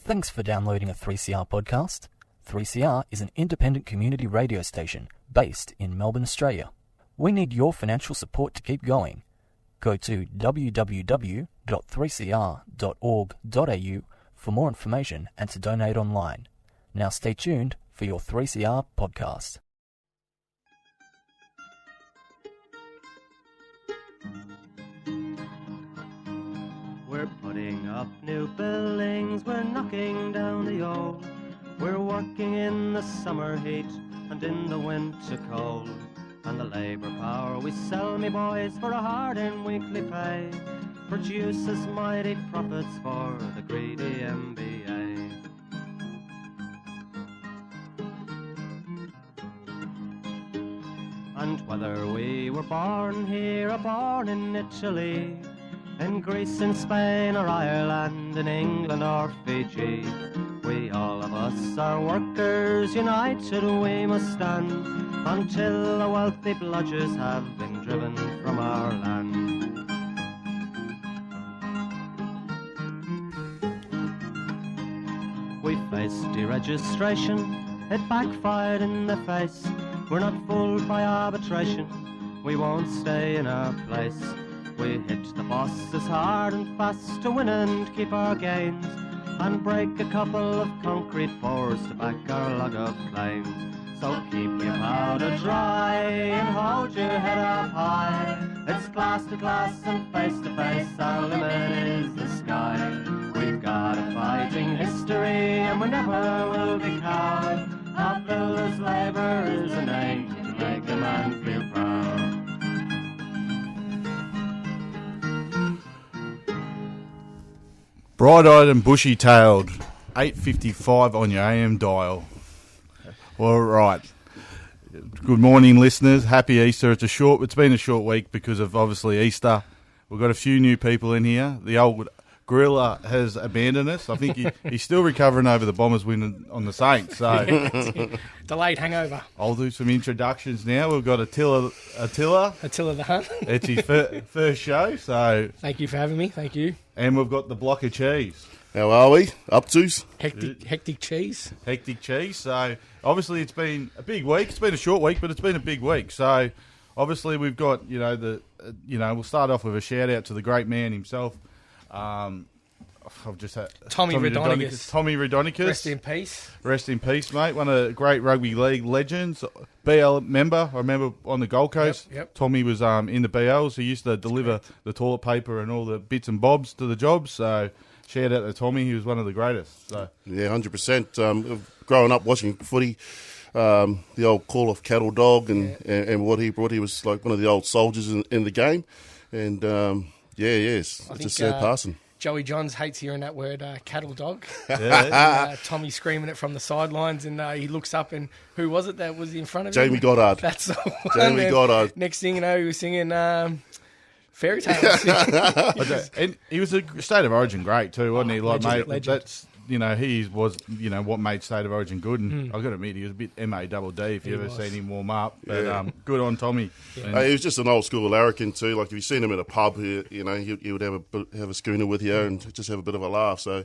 Thanks for downloading a 3CR podcast. 3CR is an independent community radio station based in Melbourne, Australia. We need your financial support to keep going. Go to www.3cr.org.au for more information and to donate online. Now stay tuned for your 3CR podcast. We're putting up new buildings, we're knocking down the old. We're working in the summer heat and in the winter cold. And the labour power we sell, me boys, for a hard-earned weekly pay produces mighty profits for the greedy MBA. And whether we were born here or born in Italy, in Greece, in Spain or Ireland, in England or Fiji, we all of us are workers, united we must stand, until the wealthy bludgers have been driven from our land. We faced deregistration, it backfired in the face. We're not fooled by arbitration, we won't stay in our place. We hit the bosses hard and fast to win and keep our gains, and break a couple of concrete pours to back our log of claims. So keep your powder dry and hold your head up high. It's class to class and face to face, our limit is the sky. We've got a fighting history and we never will be cowed. Our builders' labour is a name to make a man feel proud. Bright-eyed and bushy-tailed, 8:55 on your AM dial. All right. Good morning, listeners. Happy Easter. It's been a short week because of, obviously, Easter. We've got a few new people in here. The old gorilla has abandoned us. I think he's still recovering over the Bombers win on the Saints. So delayed hangover. I'll do some introductions now. We've got Attila the Hun. It's his first show. So thank you for having me. Thank you. And we've got the block of cheese. How are we? Up to's? Hectic cheese. Hectic cheese. So, obviously, it's been a big week. It's been a short week, but it's been a big week. So, obviously, we've got, we'll start off with a shout-out to the great man himself. I've just had Tommy Raudonikis. Tommy Raudonikis. Rest in peace. Rest in peace, mate. One of the great rugby league legends. BL member. I remember on the Gold Coast. Yep. Tommy was in the BLs. He used to deliver the toilet paper and all the bits and bobs to the jobs. So, shout out to Tommy. He was one of the greatest. So. Yeah, 100%. Growing up watching footy, the old call of cattle dog and what he brought, he was like one of the old soldiers in the game. And, it's a sad passing. Joey Johns hates hearing that word, cattle dog. Yeah. Tommy screaming it from the sidelines, and he looks up, and who was it that was in front of him? Jamie Goddard. That's the one. Jamie Goddard. Next thing you know, he was singing fairy tales. And he was a State of Origin great too, wasn't he? Like, legend. That's he was what made State of Origin good. And I've got to admit, he was a bit MADD if you ever seen him warm up. But good on Tommy. Yeah. He was just an old school larrikin too. Like if you seen him at a pub, he would have a schooner with you and just have a bit of a laugh. So,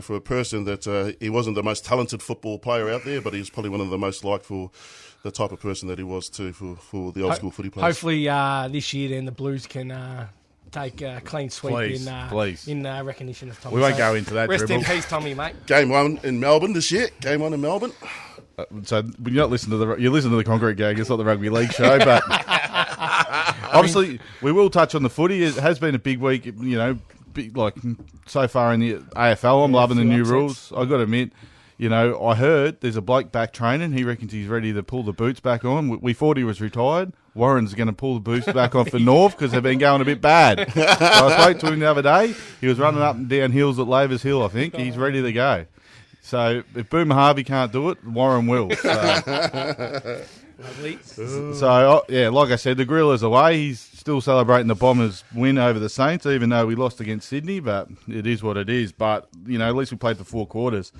for a person that he wasn't the most talented football player out there, but he was probably one of the most liked for the type of person that he was too for the old school footy players. Hopefully this year then the Blues can take a clean sweep in recognition of Tommy. We won't go into that. Rest in peace, Tommy, mate. Game 1 in Melbourne this year. Game 1 in Melbourne. So when you listen to the Concrete Gang, it's not the rugby league show, but obviously we will touch on the footy. It has been a big week, so far in the AFL. I'm loving the new rules. I've got to admit. I heard there's a bloke back training. He reckons he's ready to pull the boots back on. We thought he was retired. Warren's going to pull the boots back on for North because they've been going a bit bad. So I spoke to him the other day. He was running up and down hills at Lavers Hill, I think. He's ready to go. So if Boomer Harvey can't do it, Warren will. So. Lovely. So, like I said, the Gorilla's away. He's still celebrating the Bombers' win over the Saints, even though we lost against Sydney. But it is what it is. But, at least we played for 4 quarters.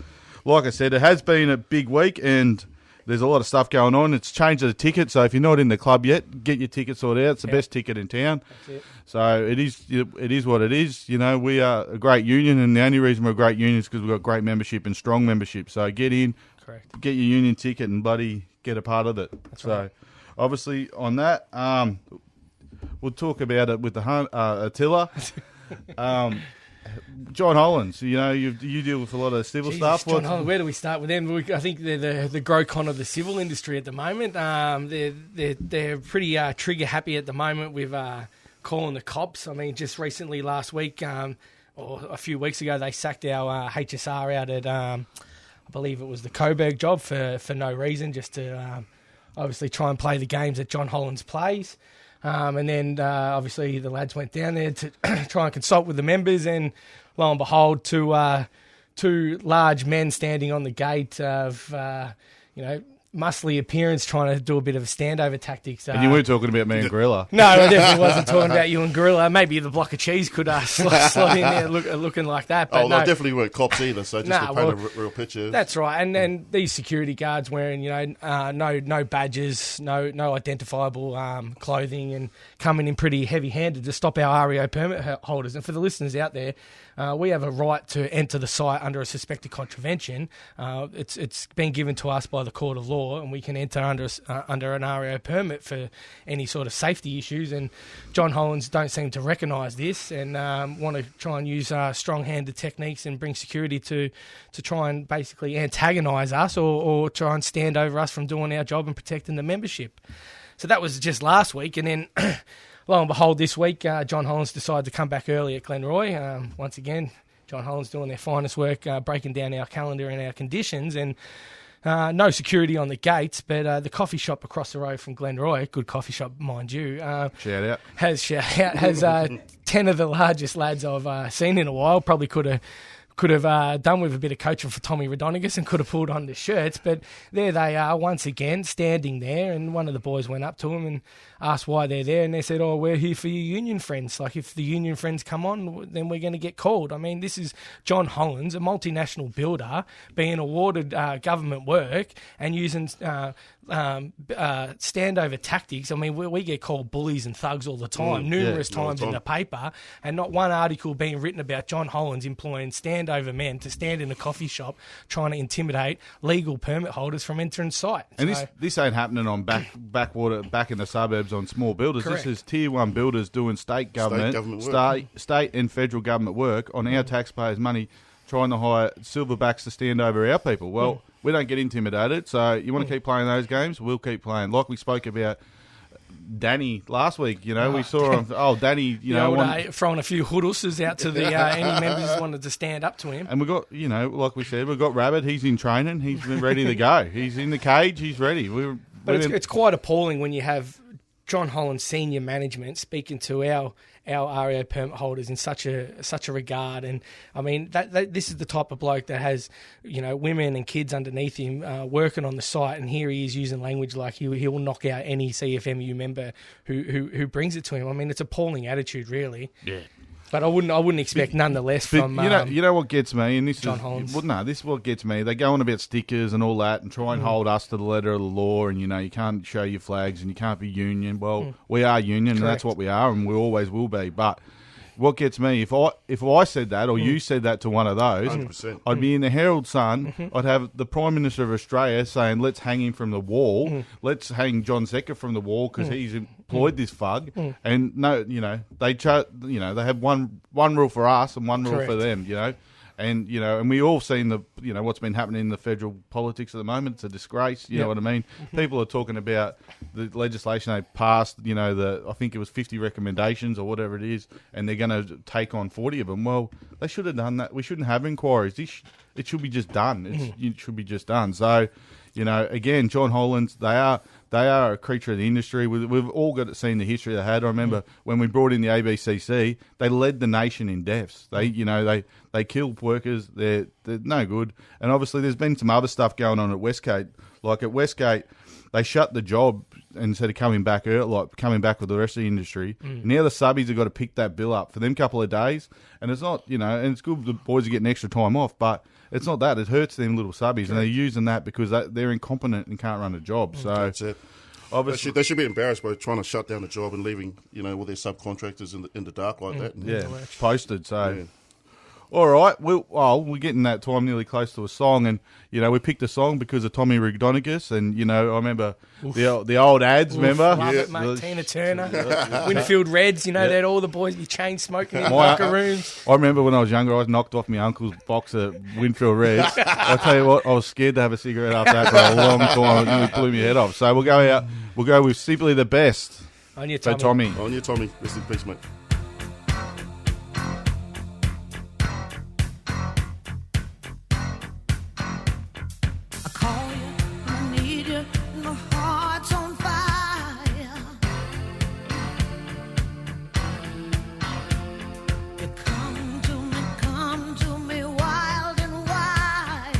Like I said, it has been a big week, and there's a lot of stuff going on. It's changed the ticket, so if you're not in the club yet, get your ticket sorted out. It's the best ticket in town. That's it. So it is what it is. You know, we are a great union, and the only reason we're a great union is because we've got great membership and strong membership. So get in, get your union ticket, and bloody get a part of it. That's right. Obviously on that, we'll talk about it with the Attila. John Hollands, you know, you deal with a lot of civil stuff. John Hollands, where do we start with them? I think they're the Grocon of the civil industry at the moment. They're pretty trigger happy at the moment with calling the cops. I mean, just recently last week or a few weeks ago, they sacked our HSR out at I believe it was the Coburg job for no reason, just to obviously try and play the games that John Hollands plays. And then, obviously, the lads went down there to try and consult with the members, and lo and behold, two large men standing on the gate of, muscly appearance, trying to do a bit of a standover tactics. And you weren't talking about me and Gorilla. No, I definitely wasn't talking about you and Gorilla. Maybe the block of cheese could slot in there looking like that. But they definitely weren't cops either, so just to paint a real picture. That's right. And then these security guards wearing, no badges, no identifiable clothing, and coming in pretty heavy-handed to stop our REO permit holders. And for the listeners out there, we have a right to enter the site under a suspected contravention. It's been given to us by the court of law, and we can enter under an REO permit for any sort of safety issues. And John Hollands don't seem to recognise this, and want to try and use strong-handed techniques and bring security to try and basically antagonise us or try and stand over us from doing our job and protecting the membership. So that was just last week, and then lo and behold, this week, John Hollands decided to come back early at Glenroy. Once again, John Hollands doing their finest work, breaking down our calendar and our conditions, and no security on the gates, but the coffee shop across the road from Glenroy, good coffee shop, mind you, shout out, has 10 of the largest lads I've seen in a while. Probably could have done with a bit of coaching for Tommy Rodonigus and could have pulled on the shirts, but there they are once again standing there, and one of the boys went up to him and asked why they're there, and they said, we're here for your union friends. Like, if the union friends come on, then we're going to get called. I mean, this is John Hollands, a multinational builder, being awarded government work and using standover tactics. I mean, we get called bullies and thugs all the time, numerous times in the paper, and not one article being written about John Hollands employing standover men to stand in a coffee shop trying to intimidate legal permit holders from entering site. And this ain't happening on backwater, back in the suburbs on small builders. Correct. This is tier one builders doing state and federal government work on our taxpayers' money, trying to hire silverbacks to stand over our people. Well, we don't get intimidated, so you want to keep playing those games, we'll keep playing. Like we spoke about Danny last week, we saw him. Danny, throwing a few hoodles out to the any members wanted to stand up to him. And we got, like we said, we've got Rabbit. He's in training. He's ready to go. He's in the cage. He's ready. It's quite appalling when you have John Hollands senior management speaking to our REO permit holders in such a regard. And I mean, this is the type of bloke that has, women and kids underneath him working on the site, and here he is using language like he will knock out any CFMEU member who brings it to him. I mean, it's appalling attitude, really. Yeah. But I wouldn't expect nonetheless from you know what gets me, and this John is Hollands. Well, no, this is what gets me. They go on about stickers and all that, and try and hold us to the letter of the law. And you can't show your flags, and you can't be union. Well, we are union, and that's what we are, and we always will be. But what gets me, if I said that, or you said that to one of those, 100%. I'd be in the Herald Sun. I'd have the Prime Minister of Australia saying, "Let's hang him from the wall. Let's hang John Secker from the wall because he's employed this fug." And no, they have one rule for us and one rule for them. And we all seen what's been happening in the federal politics at the moment. It's a disgrace. You know what I mean? People are talking about the legislation they passed. I think it was 50 recommendations or whatever it is, and they're going to take on 40 of them. Well, they should have done that. We shouldn't have inquiries. It should be just done. It should be just done. So, again, John Hollands, they are a creature of the industry. We've all seen the history they had. I remember when we brought in the ABCC, they led the nation in deaths. They killed workers. They're they're no good. And obviously there's been some other stuff going on at Westgate. Like at Westgate, they shut the job instead of coming back coming back with the rest of the industry. Now the subbies have got to pick that bill up for them couple of days. And it's not, and it's good the boys are getting extra time off, but it's not that. It hurts them little subbies, and they're using that because they're incompetent and can't run a job. So That's it. obviously, They should be embarrassed by trying to shut down a job and leaving, all their subcontractors in the dark like that. yeah, posted. So, all right, we're getting that time nearly close to a song, and we picked a song because of Tommy Rigdonicus, and I remember the old ads. Remember, Love it, mate. Tina Turner, Winfield Reds. They'd all the boys be chain smoking in locker rooms. I remember when I was younger, I was knocked off my uncle's box at Winfield Reds. I tell you what, I was scared to have a cigarette after that for a long time. It nearly blew my head off. So we'll go out. We'll go with Simply the Best. On your So Tommy. Tommy. On you, Tommy. Rest in peace, mate. I call you, I need you, and my heart's on fire. You come to me wild and wild.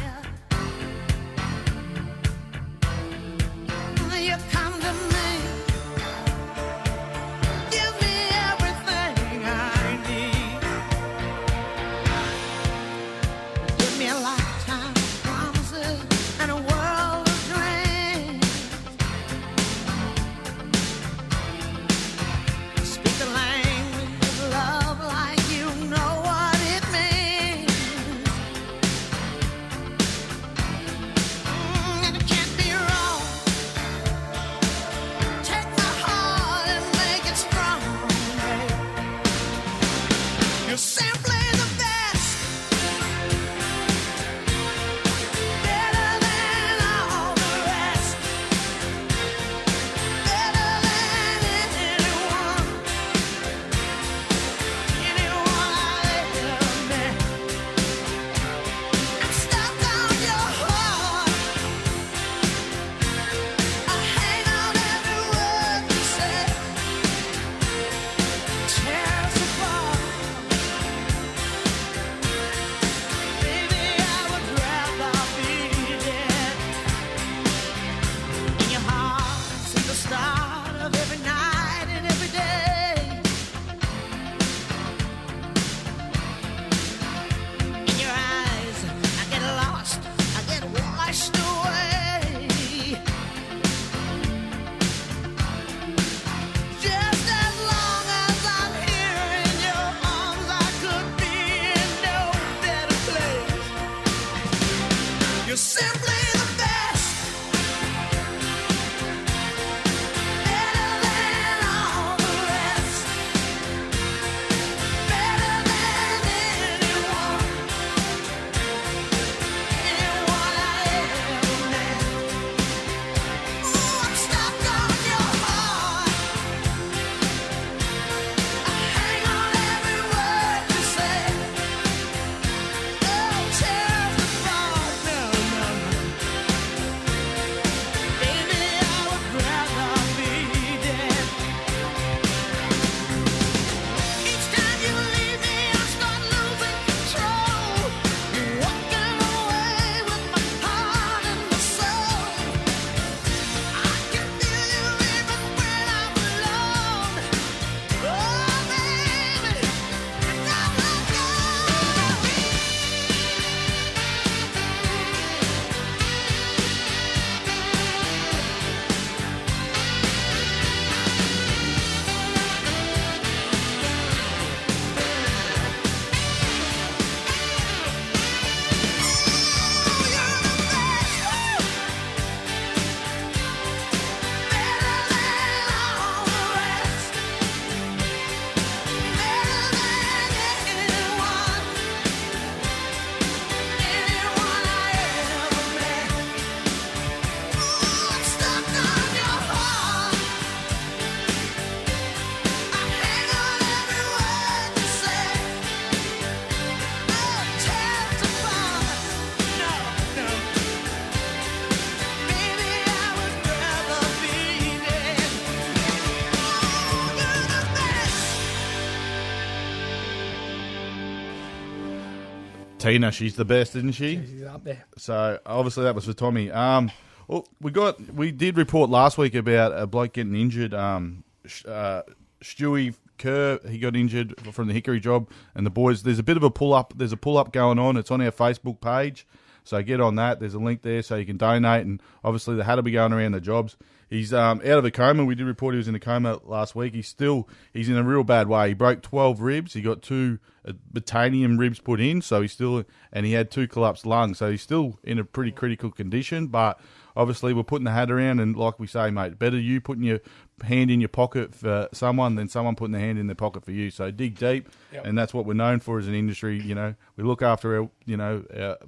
You come to me, give me everything. Tina, she's the best, isn't she? She's up there. So obviously that was for Tommy. Well, we did report last week about a bloke getting injured. Stewie Kerr, he got injured from the Hickory job, and the boys. There's a bit of a pull up. There's a pull up going on. It's on our Facebook page, so get on that. There's a link there so you can donate, and obviously the hat will be going around the jobs. He's out of a coma. We did report he was in a coma last week. He's in a real bad way. He broke 12 ribs. He got 2 titanium ribs put in, so and he had 2 collapsed lungs. So he's still in a pretty critical condition. But obviously we're putting the hat around, and like we say, mate, better you putting your hand in your pocket for someone than someone putting their hand in their pocket for you. So dig deep, and that's what we're known for as an industry. You know, we look after our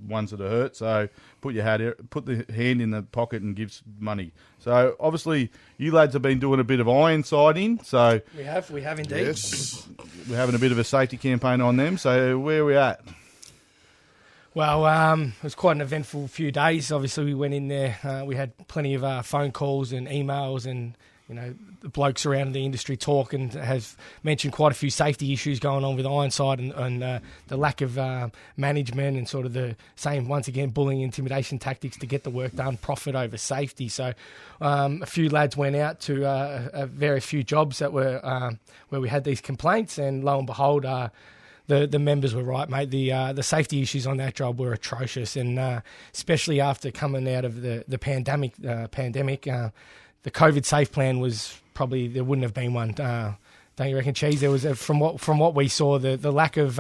ones that are hurt. So put the hand in the pocket and give money. So obviously you lads have been doing a bit of iron siding. So we have indeed. Yes. We're having a bit of a safety campaign on them. So where are we at? Well, it was quite an eventful few days. Obviously, we went in there. We had plenty of phone calls and emails, and the blokes around the industry talk, and has mentioned quite a few safety issues going on with Ironside and the lack of management and sort of the same, once again, bullying, intimidation tactics to get the work done, profit over safety. So a few lads went out to a very few jobs that were where we had these complaints, and lo and behold, the members were right, mate. The safety issues on that job were atrocious, and especially after coming out of the pandemic. The COVID safe plan was probably, there wouldn't have been one. Don't you reckon, Cheese? There was from what we saw, the lack of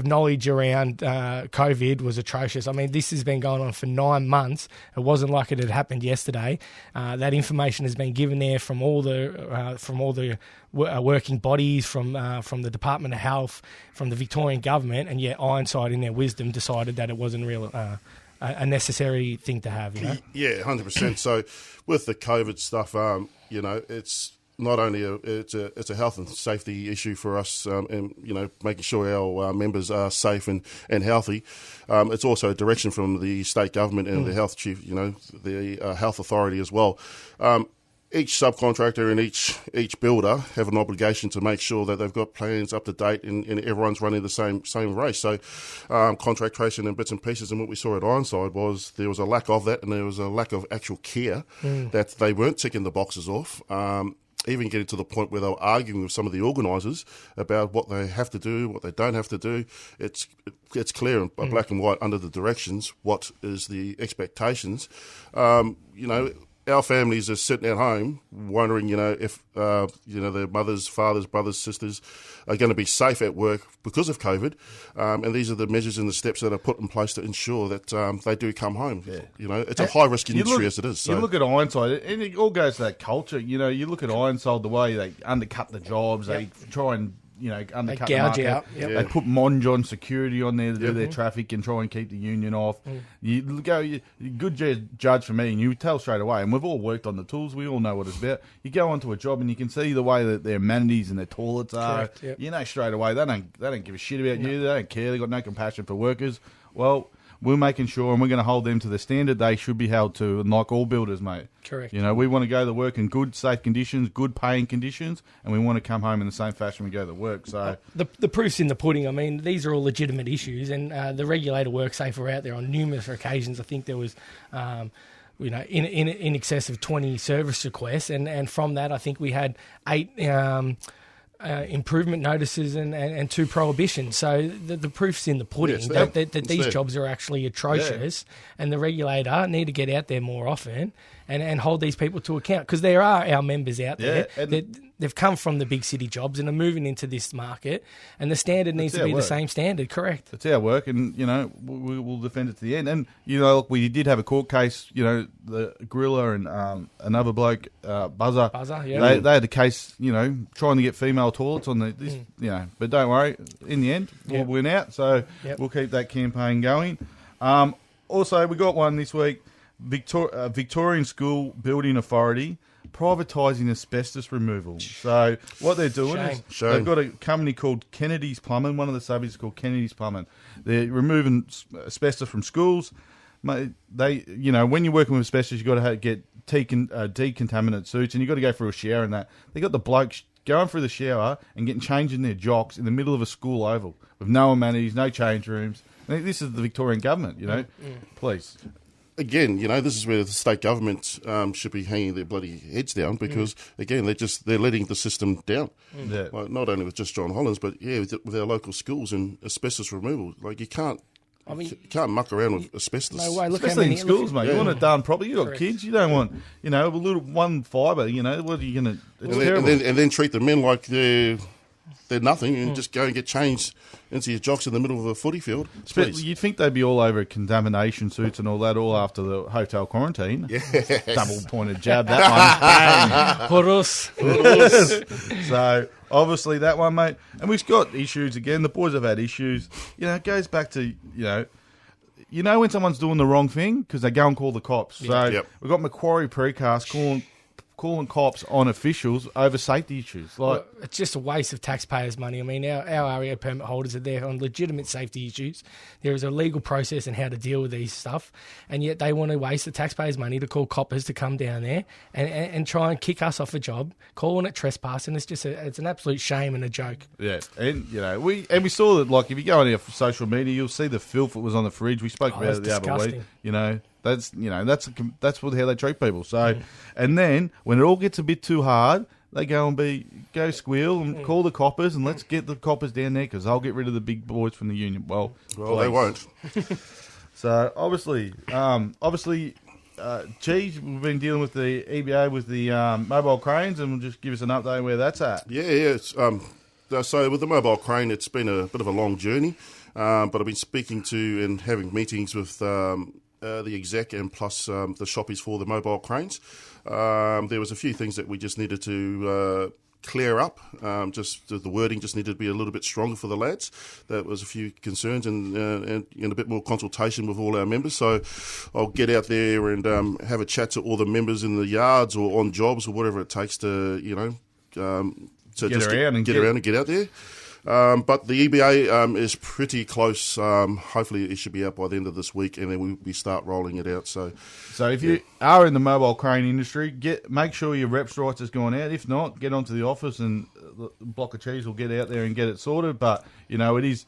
knowledge around COVID was atrocious. I mean, this has been going on for 9 months. It wasn't like it had happened yesterday. That information has been given there from all the working bodies, from the Department of Health, from the Victorian government, and yet Ironside, in their wisdom, decided that it wasn't a necessary thing to have. Yeah, 100%. So with the COVID stuff, it's not only it's a health and safety issue for us, and making sure our members are safe and healthy. It's also a direction from the state government and the health chief, the health authority as well. Each subcontractor and each builder have an obligation to make sure that they've got plans up to date and everyone's running the same race. So contract tracing and bits and pieces, and what we saw at Ironside was there was a lack of that, and there was a lack of actual care that they weren't ticking the boxes off. Even getting to the point where they were arguing with some of the organisers about what they have to do, what they don't have to do. It's clear and black and white under the directions what is the expectations. Our families are sitting at home wondering, if their mothers, fathers, brothers, sisters are going to be safe at work because of COVID. And these are the measures and the steps that are put in place to ensure that they do come home. Yeah. It's a high-risk industry as it is. So. You look at Ironside, and it all goes to that culture. You look at Ironside, the way they undercut the jobs, they try and undercut they gouge the market. out. Yep. They put Monjon security on there to do their traffic and try and keep the union off. You good judge for me, and you tell straight away. And we've all worked on the tools. We all know what it's about. You go onto a job and you can see the way that their amenities and their toilets are. Correct, yep. You know straight away they don't give a shit about you. They don't care. They've got no compassion for workers. Well, we're making sure, and we're going to hold them to the standard they should be held to, and like all builders, mate. Correct. We want to go to work in good, safe conditions, good paying conditions, and we want to come home in the same fashion we go to work. So the proof's in the pudding. I mean, these are all legitimate issues, and the regulator WorkSafe were out there on numerous occasions. I think there was, in excess of 20 service requests, and from that, I think we had 8. Improvement notices and 2 prohibitions. So the proof's in the pudding that these jobs are actually atrocious, and the regulator need to get out there more often and hold these people to account, because there are our members out there that they've come from the big city jobs and are moving into this market, and the standard needs to be the same standard. Correct. It's our work, and we'll defend it to the end. And look, we did have a court case. The gorilla and another bloke, Buzzer. Yeah. They had a case. Trying to get female toilets on this. But don't worry. In the end, we'll win out. So we'll keep that campaign going. Also, we got one this week. Victorian School Building Authority privatising asbestos removal. So what they're doing is they've got a company called Kennedy's Plumbing. One of the subbies is called Kennedy's Plumbing. They're removing asbestos from schools. When you're working with asbestos, you've got to get decontaminant suits, and you've got to go through a shower and that. They got the blokes going through the shower and getting changed in their jocks in the middle of a school oval with no amenities, no change rooms. This is the Victorian government, Please. Again, this is where the state government should be hanging their bloody heads down because, again, they're letting the system down. Yeah. Like, not only with just John Hollands, but with our local schools and asbestos removal. Like you can't muck around with asbestos. No way. Look Especially how many in schools, mate. You want it done properly. You got Correct. kids. You don't want, a little one fibre. What are you going to? It's terrible. And then treat the men like they're nothing and just go and get changed into your jocks in the middle of a footy field. Please. You'd think they'd be all over contamination suits and all that, all after the hotel quarantine. Yes. Double-pointed jab, that one. Bang. So, obviously, that one, mate. And we've got issues again. The boys have had issues. It goes back to, when someone's doing the wrong thing because they go and call the cops. So, we've got Macquarie Precast calling cops on officials over safety issues. Well, it's just a waste of taxpayers' money. I mean, our REO permit holders are there on legitimate safety issues. There is a legal process in how to deal with these stuff, and yet they want to waste the taxpayers' money to call coppers to come down there and try and kick us off a job, calling it trespassing. It's an absolute shame and a joke. Yeah, and we saw that. Like, if you go on our social media, you'll see the filth that was on the fridge. We spoke about it the other week. That's how they treat people. So, and then when it all gets a bit too hard, they go squeal and call the coppers and let's get the coppers down there because they'll get rid of the big boys from the union. Well, they won't. So obviously, Cheese, we've been dealing with the EBA with the mobile cranes, and we'll just give us an update where that's at. Yeah. It's, so with the mobile crane, it's been a bit of a long journey, but I've been speaking to and having meetings with the exec and plus the shoppies for the mobile cranes. There was a few things that we just needed to clear up. Just the wording just needed to be a little bit stronger for the lads. That was a few concerns and a bit more consultation with all our members. So I'll get out there and have a chat to all the members in the yards or on jobs or whatever it takes to get around and get out there. But the EBA is pretty close. Hopefully it should be out by the end of this week, and then we start rolling it out. So if you are in the mobile crane industry, make sure your reps rights has gone out. If not, get onto the office and the Block of Cheese will get out there and get it sorted. But it is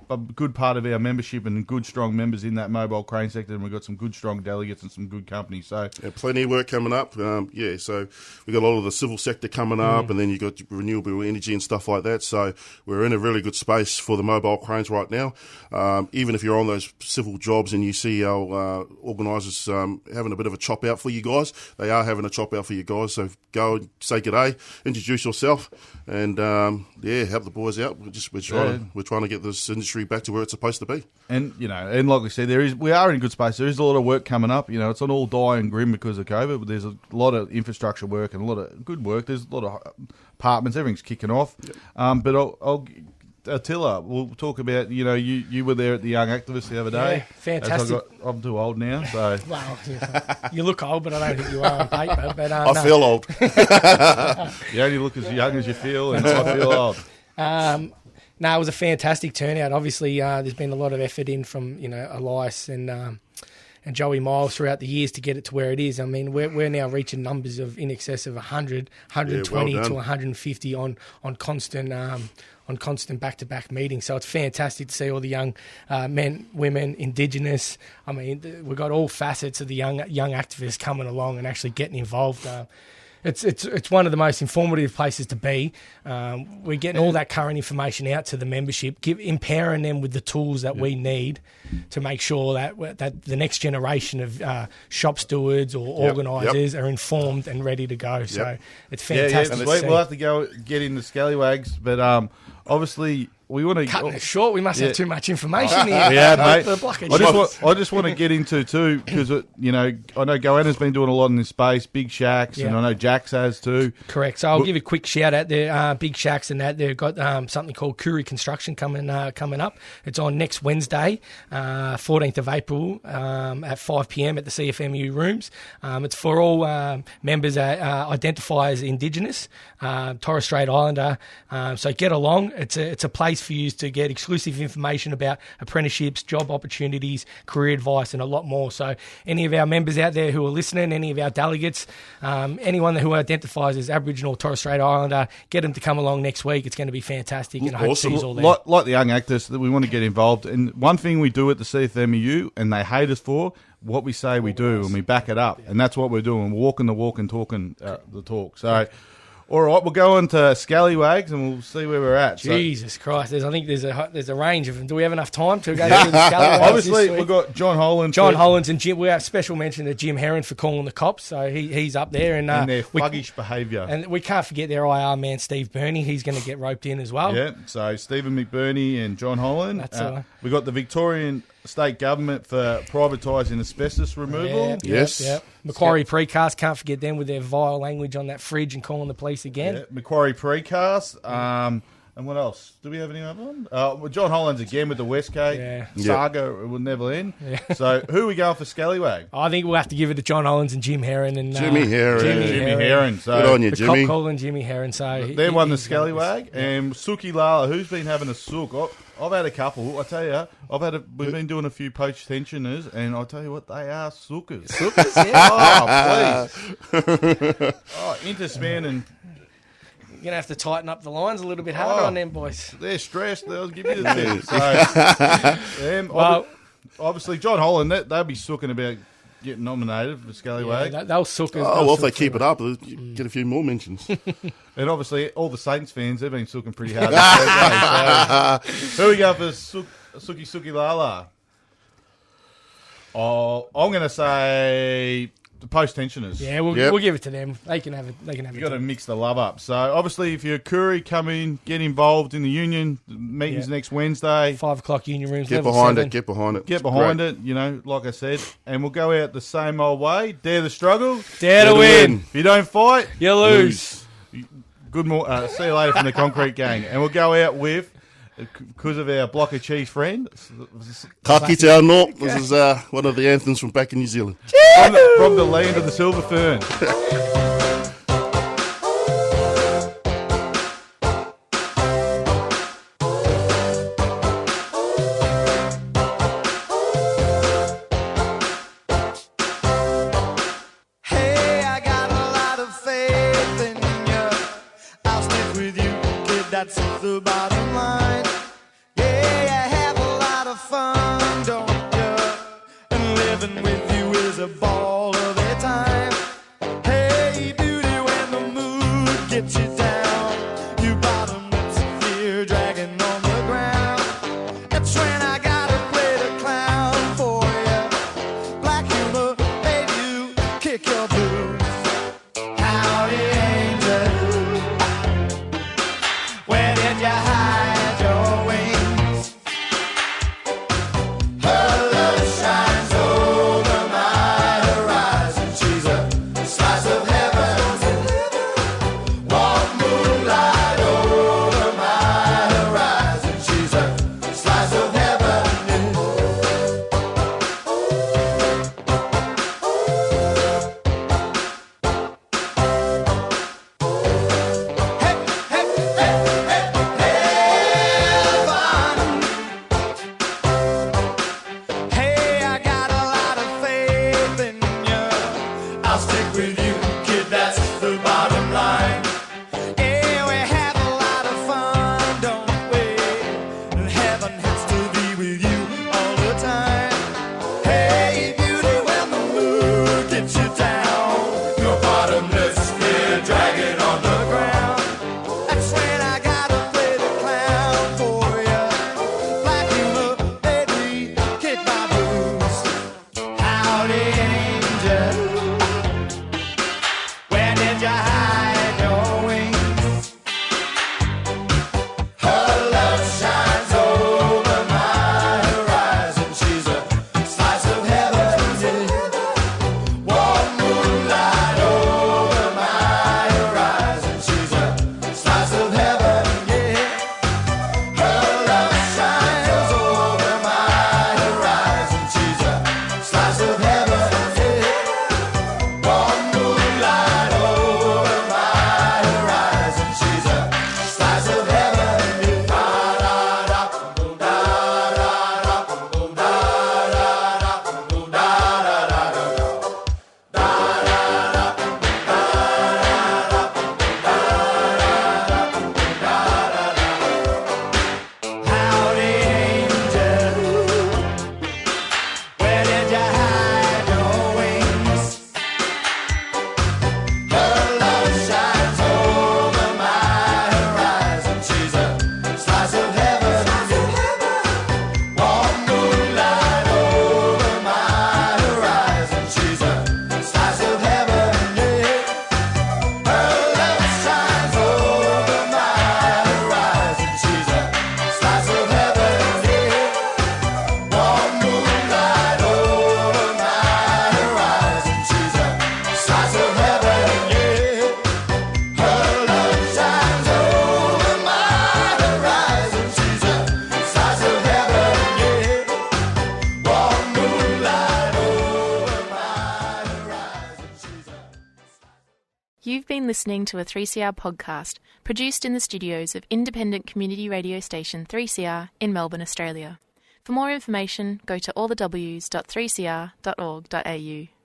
a good part of our membership and good strong members in that mobile crane sector, and we've got some good strong delegates and some good companies. So plenty of work coming up. So we've got a lot of the civil sector coming up, and then you've got renewable energy and stuff like that. So we're in a really good space for the mobile cranes right now. Even if you're on those civil jobs and you see our organisers having a bit of a chop out for you guys, they are having a chop out for you guys. So go and say g'day, introduce yourself, and help the boys out. We're trying to get this industry back to where it's supposed to be. And and like we said, we are in a good space. There is a lot of work coming up. It's not all die and grim because of COVID, but there's a lot of infrastructure work and a lot of good work. There's a lot of apartments. Everything's kicking off. Yep. But Attila, we'll talk about, you were there at the Young Activists the other day. Yeah, fantastic. I'm too old now, so. Well, you look old, but I don't think you are on paper. But I feel old. You only look as young as you feel, and I feel old. It was a fantastic turnout. Obviously, there's been a lot of effort in from, Elias and Joey Miles throughout the years to get it to where it is. I mean, we're now reaching numbers of in excess of 100, 120 to 150 on constant back-to-back meetings. So it's fantastic to see all the young men, women, Indigenous. I mean, we've got all facets of the young activists coming along and actually getting involved. It's one of the most informative places to be. We're getting all that current information out to the membership, empowering them with the tools that we need to make sure that the next generation of shop stewards or organisers are informed and ready to go. So it's fantastic. We'll have to get in the scallywags, but obviously we want to cut it short. We must have too much information here. Yeah, mate. I just want to get into too because I know Goanna's been doing a lot in this space. Big Shacks, and I know Jax has too. Correct. So I'll give you a quick shout out there. Big Shacks and that they've got something called Kuri Construction coming up. It's on next Wednesday, 14th of April at 5 p.m. at the CFMEU rooms. It's for all members that identify as Indigenous, Torres Strait Islander. So get along. it's a place for you to get exclusive information about apprenticeships, job opportunities, career advice, and a lot more. So any of our members out there who are listening, any of our delegates, anyone who identifies as Aboriginal or Torres Strait Islander, get them to come along next week. It's going to be fantastic, and I hope to see you all there. Like the young actors, that we want to get involved. And one thing we do at the CFMEU, and they hate us for, what we say we do, and we back it up. And that's what we're doing. We're walking the walk and talking the talk. So, all right, we'll go on to scallywags, and we'll see where we're at. Jesus Christ, I think there's a range of them. Do we have enough time to go through the scallywags? Obviously, we've got John Holland. John Hollands and Jim. We have special mention to Jim Heron for calling the cops, so he's up there. And their thuggish behaviour. And we can't forget their IR man, Steve Burney. He's going to get roped in as well. Yeah, so Stephen McBurney and John Holland. That's we got the Victorian state government for privatising asbestos removal. Yes. Yep. Macquarie Precast, can't forget them with their vile language on that fridge and calling the police again. Yeah. Macquarie Precast. And what else? Do we have any other one? Well, John Hollands again with the Westgate saga. It will never end. Yeah. So who are we going for scallywag? I think we'll have to give it to John Hollands and Jim Heron. And Jimmy Heron. Jimmy Heron. So good on you, the Jimmy. cop calling Jimmy Heron. So they won the scallywag. And Suki Lala, who's been having a sook? I've had a couple. I tell you, we've been doing a few poach tensioners, and I tell you what, they are sookers. Sookers, yeah. Please. Interspan and. You're going to have to tighten up the lines a little bit harder on them, boys. They're stressed. They'll give you the thing. So, obviously, John Holland, they'll be sooking about getting nominated for scallywag. Yeah, they'll sook. If they keep it up, they'll get a few more mentions. And obviously, all the Saints fans, they've been sooking pretty hard. So, who we go for Suki Lala? Oh, I'm going to say the post tensioners. Yeah, we'll give it to them. They can have it. You've got to mix the love up. So obviously, if you're a Koori, come in, get involved in the union. The meeting's next Wednesday. 5 o'clock union rooms. Get level behind 7. it. Get behind it. Get behind it. You know, like I said, and we'll go out the same old way. Dare the struggle. Dare to win. If you don't fight, you lose. Good morning. See you later from the Concrete Gang, and we'll go out with. Because of our block of cheese friend. Kaki Te Anō. This is one of the anthems from back in New Zealand. From the land of the silver fern. Hey, I got a lot of faith in you. I'll stick with you, kid, that's the bottom line. Yeah, you have a lot of fun, don't you? And living with you is a ball of a time. Hey, beauty, when the mood gets you down, you bottom lips fear dragging on the ground. That's when I gotta play the clown for you. Black humor made you kick your boots. Howdy, angel. Where did you hide your wings? Her love shines over my horizon. She's a slice of heaven. Walk You've been listening to a 3CR podcast produced in the studios of independent community radio station 3CR in Melbourne, Australia. For more information, go to allthews.3cr.org.au.